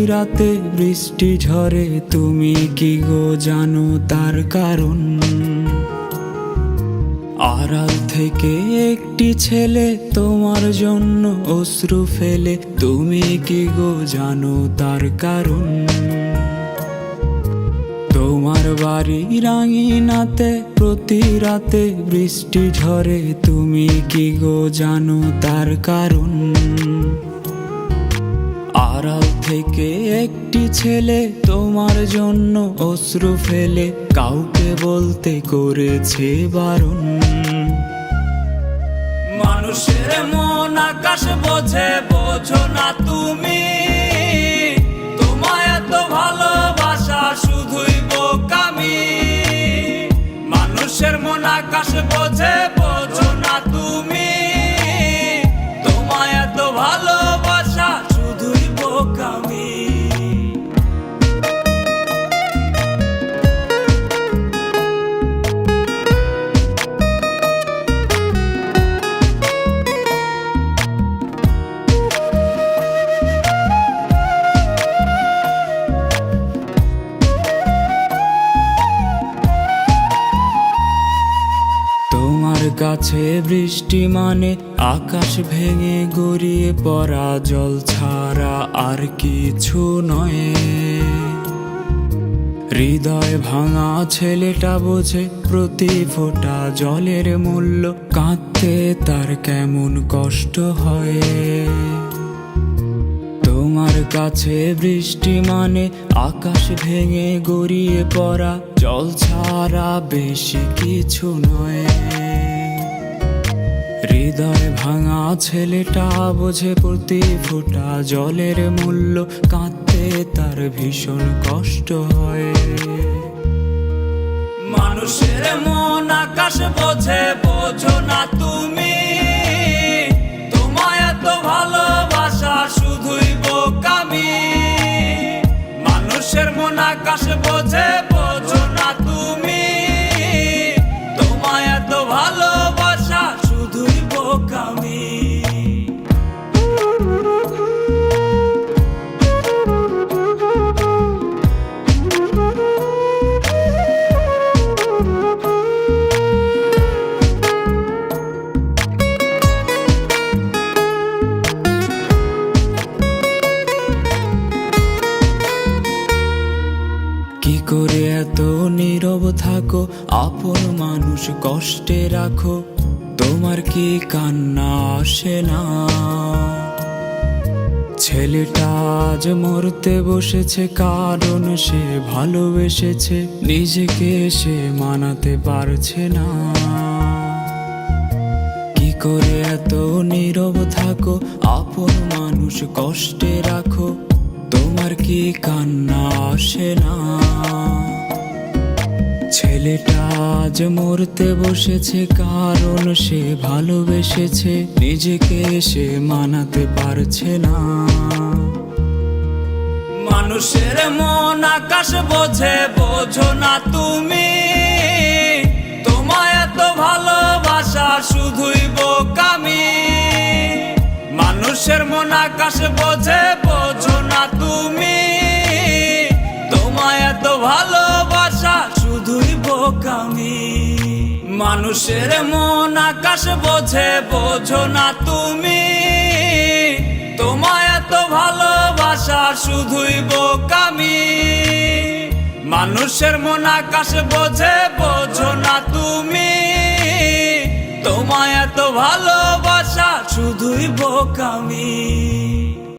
রাতে বৃষ্টি ঝরে, তুমি কি গো জানো তার কারণ? আড়াল থেকে একটি ছেলে তোমার জন্য অশ্রু ফেলে, তুমি কি গো জানো তার কারণ? তোমার বাড়ি রাঙিনাতে প্রতি রাতে বৃষ্টি ঝরে, তুমি কি গো জানো তার কারণ? আড়াল থেকে একটি ছেলে তোমার জন্য অশ্রু ফেলে, কাউকে বলতে করেছে বারণ। মানুষের মন আকাশ বোঝে, বোঝো না তুমি। তোমায় এত ভালোবাসা শুধুই বোকামি। মানুষের মন আকাশ বোঝে, বোঝো না তুমি। তোমায় এত ভালোবাসা শুধুই বোকামি। তোমার কাছে বৃষ্টি মানে আকাশ ভেঙে গড়িয়ে পড়া জল ছাড়া আর কিছু নয়। হৃদয় ভাঙা ছেলেটা বোঝে প্রতি ফোঁটা জলের মূল্য, কাঁদতে তার কেমন কষ্ট হয়। তোমার কাছে বৃষ্টি মানে আকাশ ভেঙে গড়িয়ে পড়া জল ছাড়া বেশি কিছু নয়। হৃদয় ভাঙা ছেলেটা বোঝে প্রতি ফোঁটা জলের মূল্য, কাঁদতে তার ভীষণ কষ্ট হয়। মানুষের মন আকাশ বোঝে, বোঝো না তুমি। তোমায় এত ভালোবাসা শুধুই বোকামি। মানুষের মন আকাশ বোঝে, বোঝো না তুমি। তোমায় এত ভালোবাসা শুধুই বোকামি। কি করে এত নীরব থাকো, আপন মানুষ কষ্টে রাখো, তোমার কি কান্না আসে না? ছেলেটা আজ মরতে বসেছে কারণ সে ভালোবেসেছে, নিজেকে সে মানাতে পারছে না। কি করে এত নীরব থাকো, আপন মানুষ কষ্টে রাখো, তোমার কি কান্না আসে না? ছেলেটা আজ মরতে বসেছে কারণ সে ভালোবেসেছে, নিজেকে সে মানাতে পারছে না। মানুষের মন আকাশ বোঝে, বোঝো না তুমি। তোমায় এত ভালোবাসা শুধুই বোকামি। মানুষের মন আকাশ বোঝে, বোঝো না তুমি। তোমায় এত ভালোবাসা শুধুই বোকামি। মানুষের মন আকাশ বোঝে, বোঝো না তুমি। তোমায় এত ভালোবাসা শুধুই বোকামি। মানুষের মন আকাশ বোঝে, বোঝো না তুমি। তোমায় এত ভালোবাসা শুধুই বোকামি।